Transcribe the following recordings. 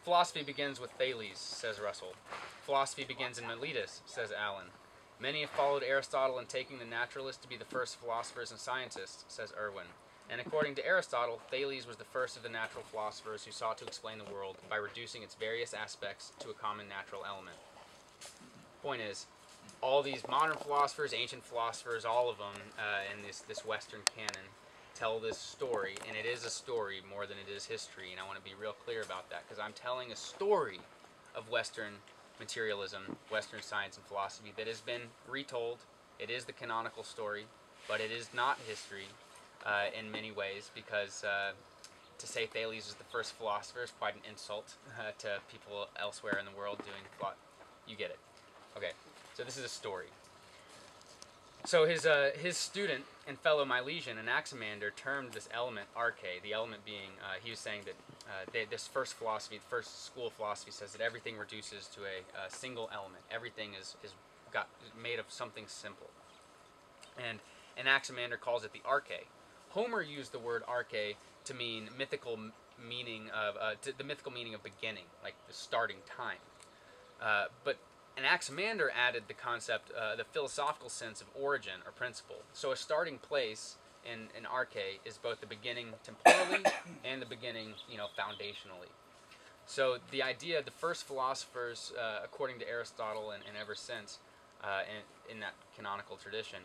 Philosophy begins with Thales, says Russell. Philosophy begins in Miletus, says Allen. Many have followed Aristotle in taking the naturalists to be the first philosophers and scientists, says Irwin. And according to Aristotle, Thales was the first of the natural philosophers who sought to explain the world by reducing its various aspects to a common natural element. Point is, all these modern philosophers, ancient philosophers, all of them in this Western canon tell this story, and it is a story more than it is history, and I want to be real clear about that, because I'm telling a story of Western materialism, Western science and philosophy that has been retold. It is the canonical story, but it is not history in many ways, because to say Thales is the first philosopher is quite an insult to people elsewhere in the world doing philosophy. You get it. Okay, so this is a story. So his student and fellow Milesian, Anaximander, termed this element arche, the element being, he was saying that this first philosophy, the first school of philosophy says that everything reduces to a single element. Everything is made of something simple. And Anaximander calls it the arche. Homer used the word arche to mean mythical meaning of, the mythical meaning of beginning, like the starting time. But Anaximander added the concept, the philosophical sense of origin or principle. So a starting place in arche is both the beginning temporally and the beginning, foundationally. So the idea, the first philosophers, according to Aristotle and ever since, in that canonical tradition,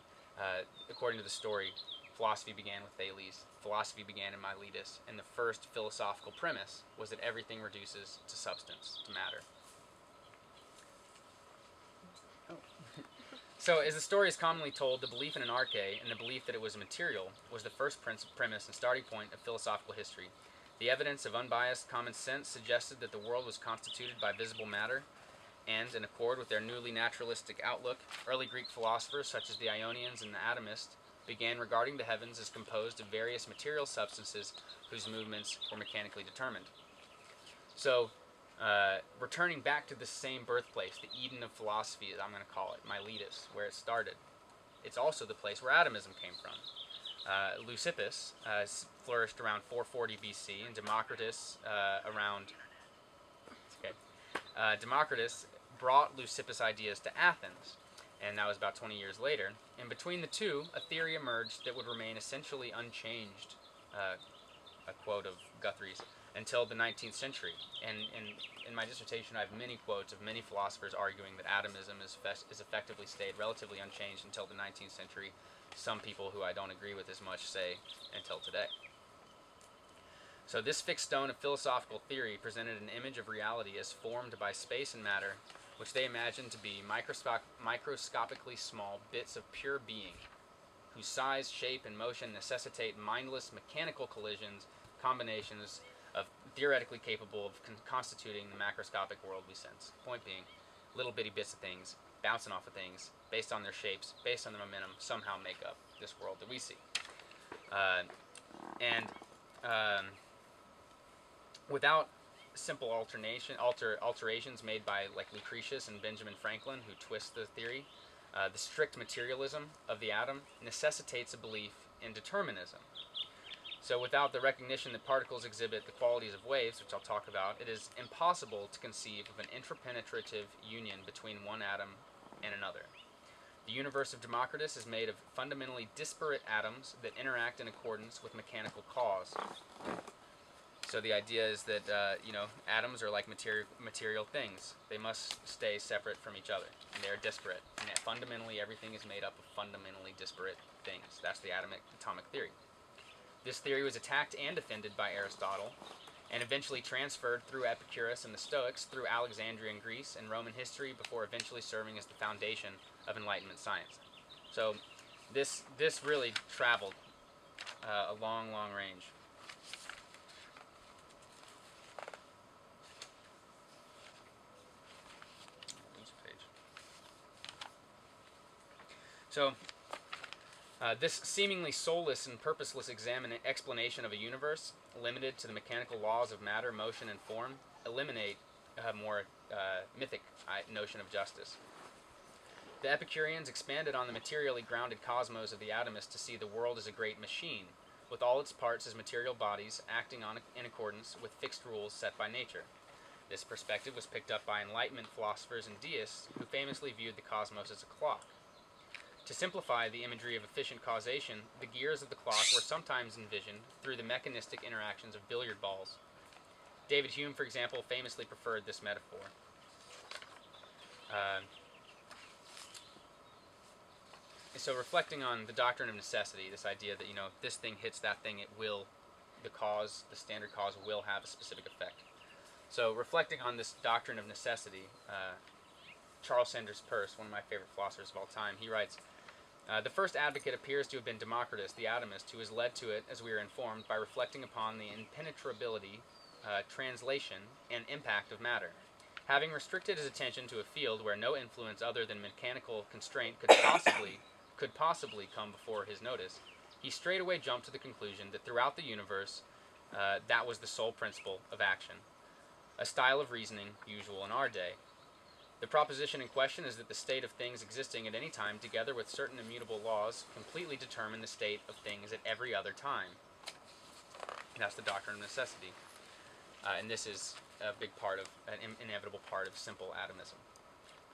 according to the story, philosophy began with Thales, philosophy began in Miletus, and the first philosophical premise was that everything reduces to substance, to matter. So, as the story is commonly told, the belief in an arche and the belief that it was material was the first premise and starting point of philosophical history. The evidence of unbiased common sense suggested that the world was constituted by visible matter, and, in accord with their newly naturalistic outlook, early Greek philosophers such as the Ionians and the Atomists began regarding the heavens as composed of various material substances whose movements were mechanically determined. So, returning back to the same birthplace, the Eden of philosophy, as I'm going to call it, Miletus, where it started. It's also the place where atomism came from. Leucippus flourished around 440 BC, and Democritus Democritus brought Leucippus' ideas to Athens, and that was about 20 years later. And between the two, a theory emerged that would remain essentially unchanged, a quote of Guthrie's, until the 19th century. And in my dissertation, I have many quotes of many philosophers arguing that atomism is effectively stayed relatively unchanged until the 19th century. Some people who I don't agree with as much say until today. So this fixed stone of philosophical theory presented an image of reality as formed by space and matter, which they imagined to be microscopically small bits of pure being, whose size, shape, and motion necessitate mindless mechanical collisions, combinations of theoretically capable of constituting the macroscopic world we sense. Point being, little bitty bits of things, bouncing off of things, based on their shapes, based on their momentum, somehow make up this world that we see. Without simple alterations made by like Lucretius and Benjamin Franklin, who twist the theory, the strict materialism of the atom necessitates a belief in determinism. So without the recognition that particles exhibit the qualities of waves, which I'll talk about, it is impossible to conceive of an interpenetrative union between one atom and another. The universe of Democritus is made of fundamentally disparate atoms that interact in accordance with mechanical cause. So the idea is that atoms are like material things. They must stay separate from each other, and they are disparate. And fundamentally, everything is made up of fundamentally disparate things. That's the atomic theory. This theory was attacked and defended by Aristotle, and eventually transferred through Epicurus and the Stoics through Alexandria in Greece and Roman history, before eventually serving as the foundation of Enlightenment science. So this really traveled a long, long range. So this seemingly soulless and purposeless explanation of a universe limited to the mechanical laws of matter, motion, and form eliminate a more mythic notion of justice. The Epicureans expanded on the materially grounded cosmos of the atomists to see the world as a great machine, with all its parts as material bodies acting in accordance with fixed rules set by nature. This perspective was picked up by Enlightenment philosophers and deists who famously viewed the cosmos as a clock. To simplify the imagery of efficient causation, the gears of the clock were sometimes envisioned through the mechanistic interactions of billiard balls. David Hume, for example, famously preferred this metaphor. So reflecting on the doctrine of necessity, this idea that, if this thing hits that thing, the standard cause will have a specific effect. So reflecting on this doctrine of necessity, Charles Sanders Peirce, one of my favorite philosophers of all time, he writes, the first advocate appears to have been Democritus, the atomist, who was led to it, as we are informed, by reflecting upon the impenetrability, translation, and impact of matter. Having restricted his attention to a field where no influence other than mechanical constraint could possibly come before his notice, he straightway jumped to the conclusion that throughout the universe, that was the sole principle of action, a style of reasoning usual in our day. The proposition in question is that the state of things existing at any time, together with certain immutable laws, completely determine the state of things at every other time. And that's the doctrine of necessity. And this is a big part of, an inevitable part of simple atomism.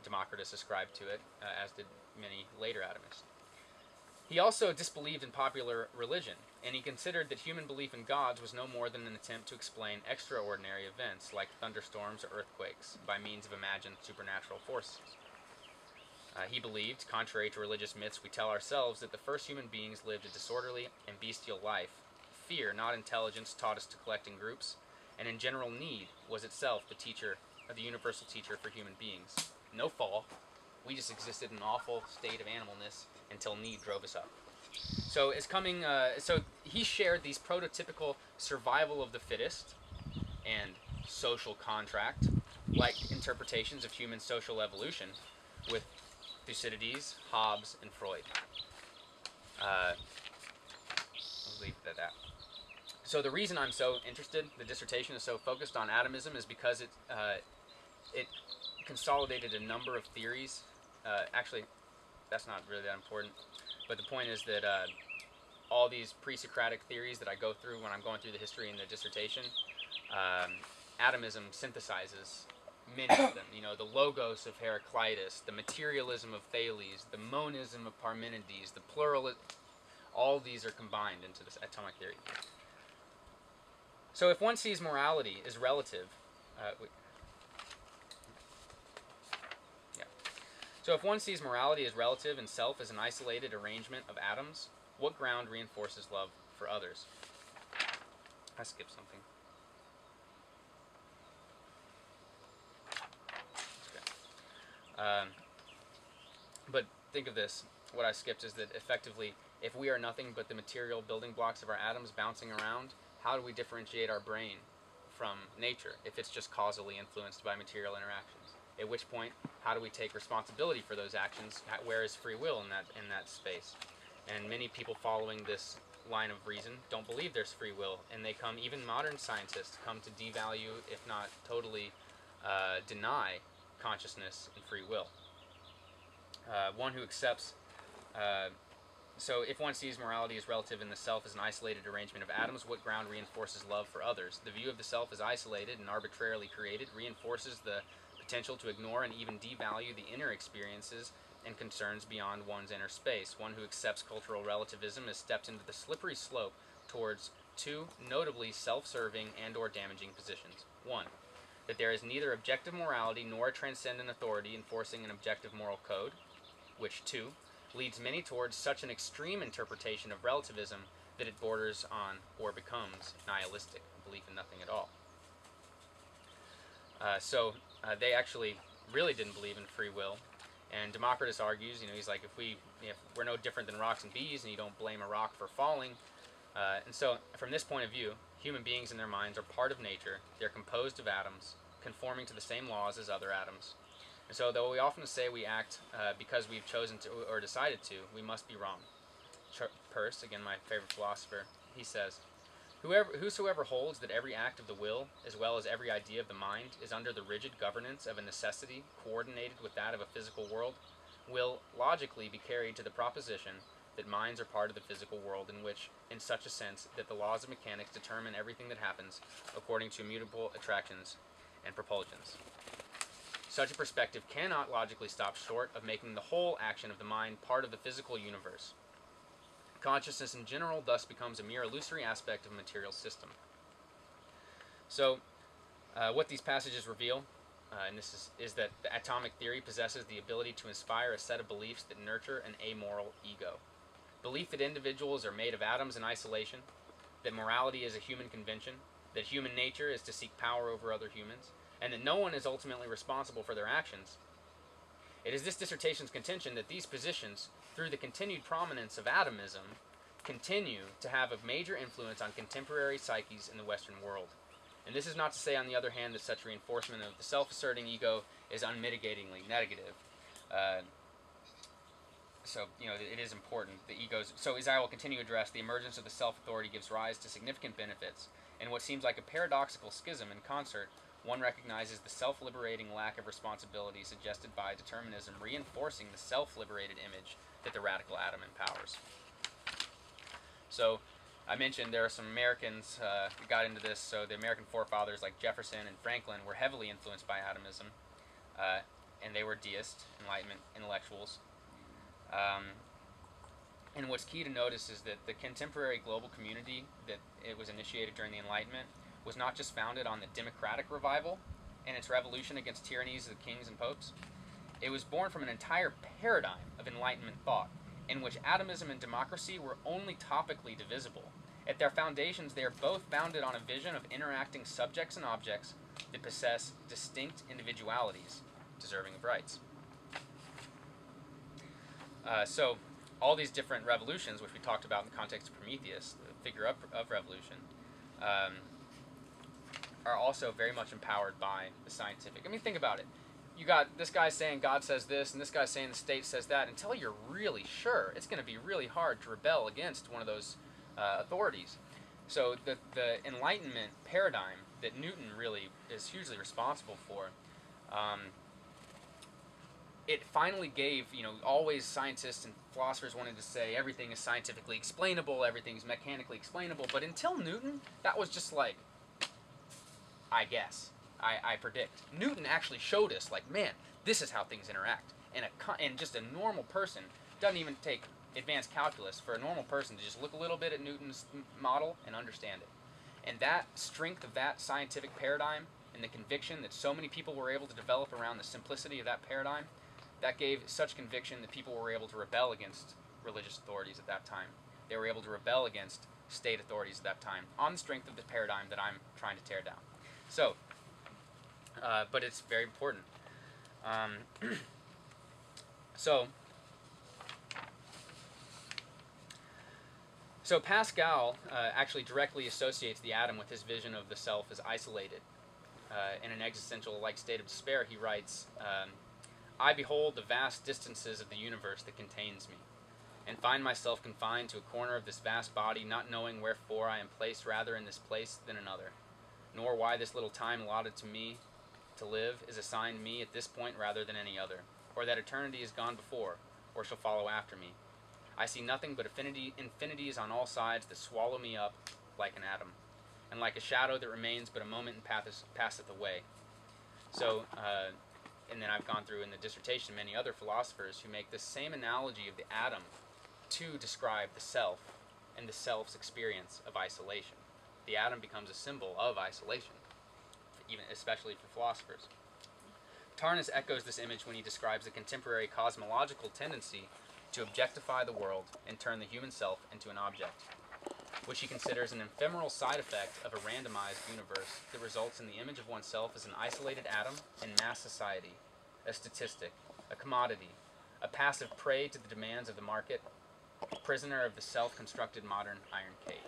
Democritus ascribed to it, as did many later atomists. He also disbelieved in popular religion, and he considered that human belief in gods was no more than an attempt to explain extraordinary events like thunderstorms or earthquakes by means of imagined supernatural forces. He believed, contrary to religious myths we tell ourselves, that the first human beings lived a disorderly and bestial life. Fear, not intelligence, taught us to collect in groups, and in general need was itself the universal teacher for human beings. No fall. We just existed in an awful state of animalness until need drove us up. So so he shared these prototypical survival of the fittest and social contract, like interpretations of human social evolution, with Thucydides, Hobbes, and Freud. I'll leave it at that. So the reason I'm so interested, the dissertation is so focused on atomism, is because it consolidated a number of theories. Actually, that's not really that important. But the point is that all these pre-Socratic theories that I go through when I'm going through the history in the dissertation, atomism synthesizes many of them. The logos of Heraclitus, the materialism of Thales, the monism of Parmenides, the pluralism, all these are combined into this atomic theory. So if one sees morality as relative, So if one sees morality as relative and self as an isolated arrangement of atoms, what ground reinforces love for others? I skipped something. Okay. But think of this. What I skipped is that effectively, if we are nothing but the material building blocks of our atoms bouncing around, how do we differentiate our brain from nature if it's just causally influenced by material interactions? At which point, how do we take responsibility for those actions? Where is free will in that space? And many people following this line of reason don't believe there's free will, and even modern scientists come to devalue, if not totally deny, consciousness and free will. One who accepts, so if one sees morality as relative in the self as an isolated arrangement of atoms, what ground reinforces love for others? The view of the self as isolated and arbitrarily created reinforces the potential to ignore and even devalue the inner experiences and concerns beyond one's inner space. One who accepts cultural relativism has stepped into the slippery slope towards two notably self-serving and or damaging positions. One, that there is neither objective morality nor a transcendent authority enforcing an objective moral code, which, two, leads many towards such an extreme interpretation of relativism that it borders on or becomes nihilistic, a belief in nothing at all. So they actually really didn't believe in free will, and Democritus argues, he's like, if we're no different than rocks and bees, and you don't blame a rock for falling, and so from this point of view, human beings in their minds are part of nature. They're composed of atoms, conforming to the same laws as other atoms. And so, though we often say we act because we've chosen to or decided to, we must be wrong. Peirce, again my favorite philosopher, he says, whosoever holds that every act of the will, as well as every idea of the mind, is under the rigid governance of a necessity coordinated with that of a physical world, will logically be carried to the proposition that minds are part of the physical world in such a sense that the laws of mechanics determine everything that happens according to immutable attractions, and propulsions. Such a perspective cannot logically stop short of making the whole action of the mind part of the physical universe. Consciousness in general thus becomes a mere illusory aspect of a material system. So, what these passages reveal, and this is that the atomic theory possesses the ability to inspire a set of beliefs that nurture an amoral ego. Belief that individuals are made of atoms in isolation, that morality is a human convention, that human nature is to seek power over other humans, and that no one is ultimately responsible for their actions. It is this dissertation's contention that these positions, through the continued prominence of atomism, continue to have a major influence on contemporary psyches in the Western world. And this is not to say, on the other hand, that such reinforcement of the self-asserting ego is unmitigatingly negative. So, it is important. The egos. So, as I will continue to address, the emergence of the self-authority gives rise to significant benefits. In what seems like a paradoxical schism in concert, one recognizes the self-liberating lack of responsibility suggested by determinism, reinforcing the self-liberated image that the radical atom empowers. So, I mentioned there are some Americans who got into this. So, the American forefathers like Jefferson and Franklin were heavily influenced by atomism, and they were deist, Enlightenment intellectuals. And what's key to notice is that the contemporary global community that it was initiated during the Enlightenment was not just founded on the democratic revival and its revolution against tyrannies of the kings and popes. It was born from an entire paradigm of Enlightenment thought, in which atomism and democracy were only topically divisible. At their foundations, they are both founded on a vision of interacting subjects and objects that possess distinct individualities, deserving of rights. So, all these different revolutions, which we talked about in the context of Prometheus, the figure of revolution, are also very much empowered by the scientific. I mean, think about it. You got this guy saying God says this, and this guy saying the state says that. Until you're really sure, it's going to be really hard to rebel against one of those authorities. So the Enlightenment paradigm that Newton really is hugely responsible for, it finally gave, always scientists and philosophers wanted to say everything is scientifically explainable, everything's mechanically explainable, but until Newton, that was just like, I guess, I predict. Newton actually showed us, like, man, this is how things interact. And just a normal person doesn't even take advanced calculus for a normal person to just look a little bit at Newton's model and understand it. And that strength of that scientific paradigm and the conviction that so many people were able to develop around the simplicity of that paradigm, that gave such conviction that people were able to rebel against religious authorities at that time. They were able to rebel against state authorities at that time on the strength of the paradigm that I'm trying to tear down. So, but it's very important. So Pascal actually directly associates the atom with his vision of the self as isolated. In an existential-like state of despair, he writes, I behold the vast distances of the universe that contains me, and find myself confined to a corner of this vast body, not knowing wherefore I am placed rather in this place than another, nor why this little time allotted to me to live is assigned me at this point rather than any other, or that eternity is gone before, or shall follow after me. I see nothing but infinities on all sides that swallow me up like an atom, and like a shadow that remains but a moment and passeth away. So, and then I've gone through in the dissertation many other philosophers who make the same analogy of the atom to describe the self and the self's experience of isolation. The atom becomes a symbol of isolation, even especially for philosophers. Tarnas echoes this image when he describes the contemporary cosmological tendency to objectify the world and turn the human self into an object, which he considers an ephemeral side effect of a randomized universe that results in the image of oneself as an isolated atom in mass society, a statistic, a commodity, a passive prey to the demands of the market, a prisoner of the self-constructed modern iron cage.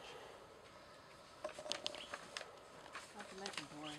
Not to mention boring.